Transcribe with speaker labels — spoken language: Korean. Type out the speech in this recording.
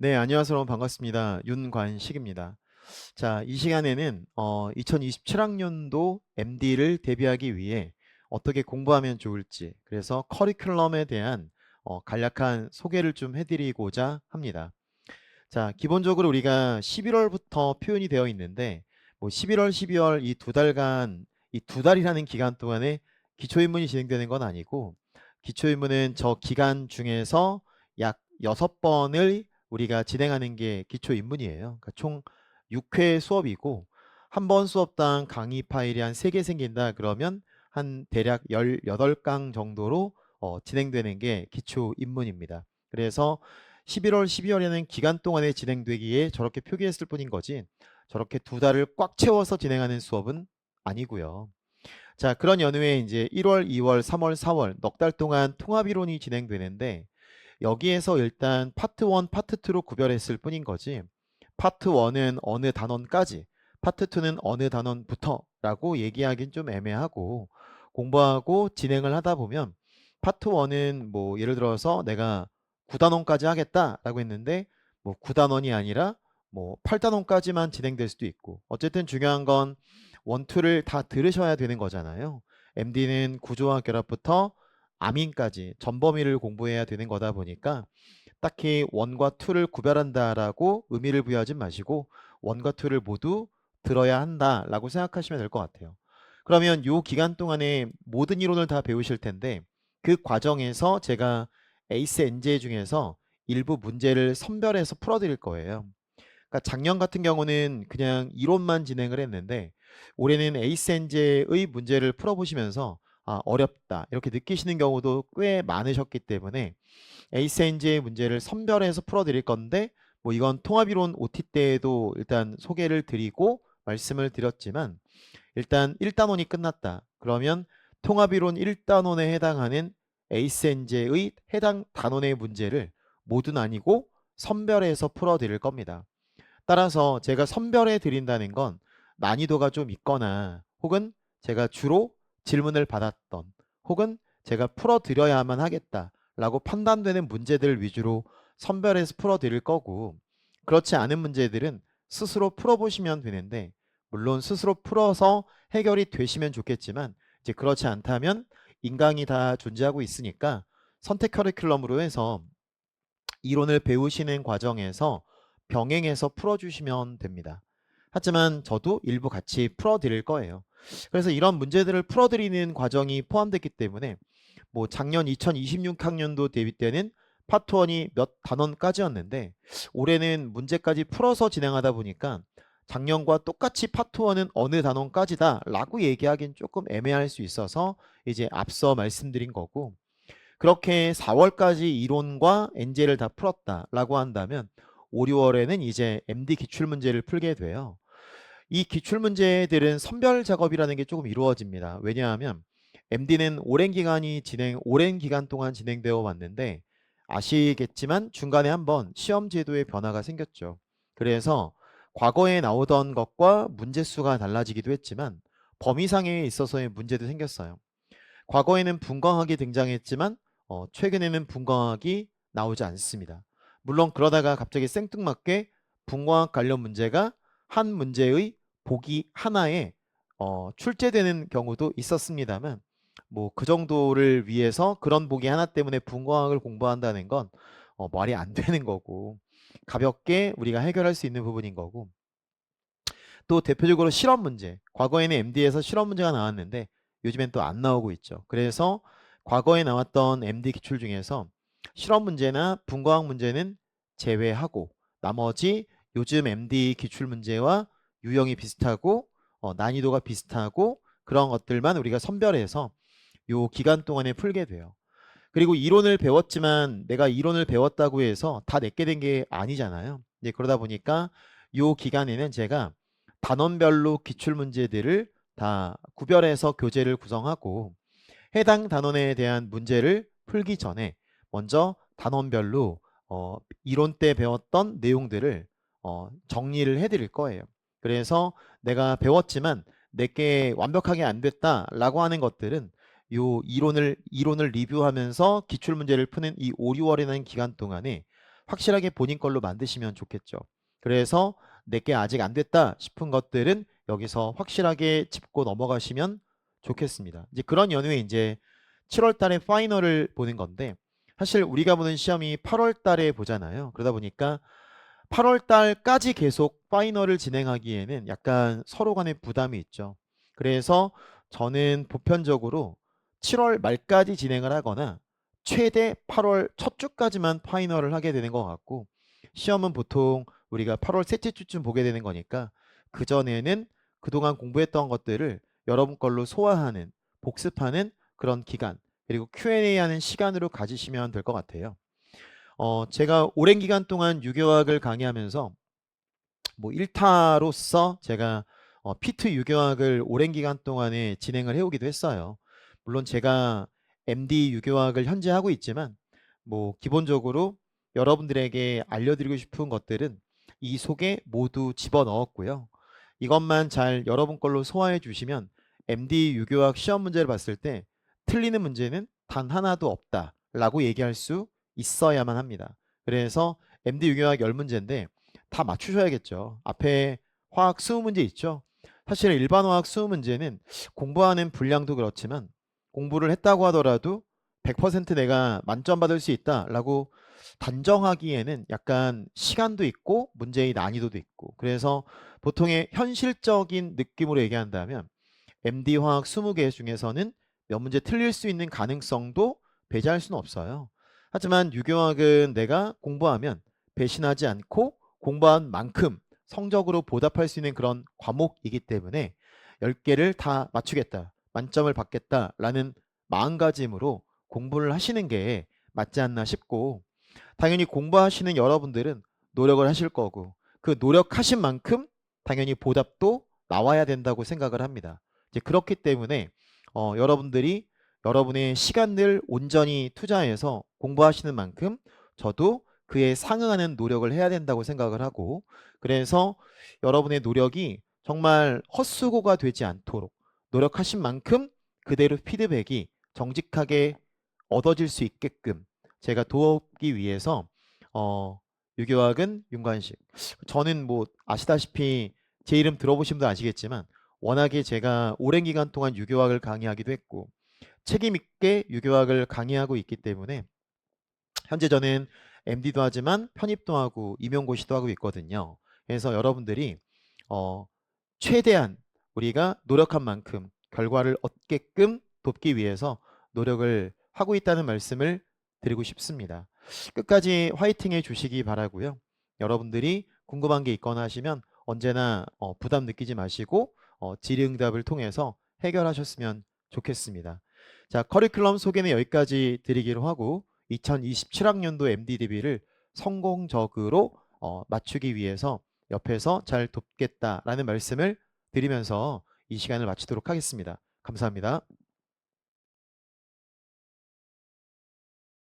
Speaker 1: 네, 안녕하세요. 여러분 반갑습니다. 윤관식입니다. 자, 이 시간에는 2027학년도 MD를 대비하기 위해 어떻게 공부하면 좋을지, 그래서 커리큘럼에 대한 간략한 소개를 좀 해드리고자 합니다. 자, 기본적으로 우리가 11월부터 표현이 되어 있는데, 뭐 11월, 12월 이 두 달간, 이 두 달이라는 기간 동안에 기초인문이 진행되는 건 아니고, 기초인문은 저 기간 중에서 약 6번을 우리가 진행하는 게 기초인문이에요. 그러니까 총 6회 수업이고, 한 번 수업당 강의 파일이 한 3개 생긴다 그러면 한 대략 18강 정도로 진행되는 게 기초인문입니다. 그래서 11월, 12월에는 기간 동안에 진행되기에 저렇게 표기했을 뿐인 거지 저렇게 두 달을 꽉 채워서 진행하는 수업은 아니고요. 자, 그런 연후에 이제 1월, 2월, 3월, 4월 넉 달 동안 통합이론이 진행되는데 여기에서 일단 파트 1, 파트 2로 구별했을 뿐인 거지 파트 1은 어느 단원까지, 파트 2는 어느 단원부터 라고 얘기하긴 좀 애매하고 공부하고 진행을 하다 보면 파트 1은 뭐 예를 들어서 내가 9단원까지 하겠다라고 했는데 뭐 9단원이 아니라 뭐 8단원까지만 진행될 수도 있고 어쨌든 중요한 건 1, 2를 다 들으셔야 되는 거잖아요. MD는 구조와 결합부터 아민까지 전범위를 공부해야 되는 거다 보니까 딱히 1과 2를 구별한다라고 의미를 부여하지 마시고 1과 2를 모두 들어야 한다라고 생각하시면 될 것 같아요. 그러면 요 기간 동안에 모든 이론을 다 배우실 텐데 그 과정에서 제가 에이스 엔제 중에서 일부 문제를 선별해서 풀어드릴 거예요. 그러니까 작년 같은 경우는 그냥 이론만 진행을 했는데 올해는 에이스 엔제의 문제를 풀어보시면서 아, 어렵다 이렇게 느끼시는 경우도 꽤 많으셨기 때문에 에이센즈의 문제를 선별해서 풀어드릴 건데 뭐 이건 통합이론 OT 때에도 일단 소개를 드리고 말씀을 드렸지만 일단 1단원이 끝났다. 그러면 통합이론 1단원에 해당하는 에이센제의 해당 단원의 문제를 모두는 아니고 선별해서 풀어드릴 겁니다. 따라서 제가 선별해 드린다는 건 난이도가 좀 있거나 혹은 제가 주로 질문을 받았던 혹은 제가 풀어드려야만 하겠다라고 판단되는 문제들 위주로 선별해서 풀어드릴 거고 그렇지 않은 문제들은 스스로 풀어보시면 되는데 물론 스스로 풀어서 해결이 되시면 좋겠지만 이제 그렇지 않다면 인강이 다 존재하고 있으니까 선택 커리큘럼으로 해서 이론을 배우시는 과정에서 병행해서 풀어주시면 됩니다. 하지만 저도 일부 같이 풀어드릴 거예요. 그래서 이런 문제들을 풀어드리는 과정이 포함됐기 때문에 뭐 작년 2026학년도 대비 때는 파트 1이 몇 단원까지였는데 올해는 문제까지 풀어서 진행하다 보니까 작년과 똑같이 파트 1은 어느 단원까지다 라고 얘기하기는 조금 애매할 수 있어서 이제 앞서 말씀드린 거고 그렇게 4월까지 이론과 엔제를 다 풀었다라고 한다면 5, 6월에는 이제 MD 기출문제를 풀게 돼요. 이 기출문제들은 선별 작업이라는 게 조금 이루어집니다. 왜냐하면 MD는 오랜 기간 동안 진행되어 왔는데 아시겠지만 중간에 한번 시험 제도의 변화가 생겼죠. 그래서 과거에 나오던 것과 문제수가 달라지기도 했지만 범위상에 있어서의 문제도 생겼어요. 과거에는 분광학이 등장했지만 최근에는 분광학이 나오지 않습니다. 물론 그러다가 갑자기 생뚱맞게 분광학 관련 문제가 한 문제의 보기 하나에 출제되는 경우도 있었습니다만 뭐 그 정도를 위해서 그런 보기 하나 때문에 분광학을 공부한다는 건 말이 안 되는 거고 가볍게 우리가 해결할 수 있는 부분인 거고 또 대표적으로 실험 문제. 과거에는 MD에서 실험 문제가 나왔는데 요즘엔 또 안 나오고 있죠. 그래서 과거에 나왔던 MD 기출 중에서 실험 문제나 분과학 문제는 제외하고 나머지 요즘 MD 기출 문제와 유형이 비슷하고 난이도가 비슷하고 그런 것들만 우리가 선별해서 요 기간 동안에 풀게 돼요. 그리고 이론을 배웠지만 내가 이론을 배웠다고 해서 다 내게 된 게 아니잖아요. 이제 그러다 보니까 요 기간에는 제가 단원별로 기출 문제들을 다 구별해서 교재를 구성하고 해당 단원에 대한 문제를 풀기 전에 먼저 단원별로 이론 때 배웠던 내용들을 정리를 해 드릴 거예요. 그래서 내가 배웠지만 내게 완벽하게 안 됐다라고 하는 것들은 요 이론을 리뷰하면서 기출 문제를 푸는 이 5, 6월이라는 기간 동안에 확실하게 본인 걸로 만드시면 좋겠죠. 그래서 내게 아직 안 됐다 싶은 것들은 여기서 확실하게 짚고 넘어가시면 좋겠습니다. 이제 그런 연후에 이제 7월 달에 파이널을 보는 건데, 사실 우리가 보는 시험이 8월 달에 보잖아요. 그러다 보니까 8월 달까지 계속 파이널을 진행하기에는 약간 서로 간의 부담이 있죠. 그래서 저는 보편적으로 7월 말까지 진행을 하거나 최대 8월 첫 주까지만 파이널을 하게 되는 것 같고, 시험은 보통 우리가 8월 셋째 주쯤 보게 되는 거니까 그전에는 그동안 공부했던 것들을 여러분 걸로 소화하는, 복습하는 그런 기간, 그리고 Q&A 하는 시간으로 가지시면 될 것 같아요. 제가 오랜 기간 동안 유교학을 강의하면서 뭐 1타로서 제가 피트 유교학을 오랜 기간 동안에 진행을 해오기도 했어요. 물론 제가 MD 유교학을 현재 하고 있지만 뭐 기본적으로 여러분들에게 알려드리고 싶은 것들은 이 속에 모두 집어넣었고요. 이것만 잘 여러분 걸로 소화해 주시면 MD 유교학 시험 문제를 봤을 때 틀리는 문제는 단 하나도 없다라고 얘기할 수 있어야만 합니다. 그래서 MD 유교학 10문제인데 다 맞추셔야겠죠. 앞에 화학 20문제 있죠. 사실 일반 화학 20문제는 공부하는 분량도 그렇지만 공부를 했다고 하더라도 100% 내가 만점 받을 수 있다라고 단정하기에는 약간 시간도 있고 문제의 난이도도 있고, 그래서 보통의 현실적인 느낌으로 얘기한다면 MD 화학 20개 중에서는 몇 문제 틀릴 수 있는 가능성도 배제할 수는 없어요. 하지만 유교학은 내가 공부하면 배신하지 않고 공부한 만큼 성적으로 보답할 수 있는 그런 과목이기 때문에 10개를 다 맞추겠다, 만점을 받겠다라는 마음가짐으로 공부를 하시는 게 맞지 않나 싶고, 당연히 공부하시는 여러분들은 노력을 하실 거고 그 노력하신 만큼 당연히 보답도 나와야 된다고 생각을 합니다. 이제 그렇기 때문에 여러분들이 여러분의 시간을 온전히 투자해서 공부하시는 만큼 저도 그에 상응하는 노력을 해야 된다고 생각을 하고, 그래서 여러분의 노력이 정말 헛수고가 되지 않도록 노력하신 만큼 그대로 피드백이 정직하게 얻어질 수 있게끔 제가 도우기 위해서 유교학은 윤관식, 저는 뭐 아시다시피 제 이름 들어보신 분들 아시겠지만 워낙에 제가 오랜 기간 동안 유교학을 강의하기도 했고 책임 있게 유교학을 강의하고 있기 때문에 현재 저는 MD도 하지만 편입도 하고 임용고시도 하고 있거든요. 그래서 여러분들이 어, 최대한 우리가 노력한 만큼 결과를 얻게끔 돕기 위해서 노력을 하고 있다는 말씀을 드리고 싶습니다. 끝까지 화이팅 해 주시기 바라고요. 여러분들이 궁금한 게 있거나 하시면 언제나 부담 느끼지 마시고 질의응답을 통해서 해결하셨으면 좋겠습니다. 자, 커리큘럼 소개는 여기까지 드리기로 하고 2027학년도 MDDB를 성공적으로 맞추기 위해서 옆에서 잘 돕겠다라는 말씀을 드리면서 이 시간을 마치도록 하겠습니다. 감사합니다.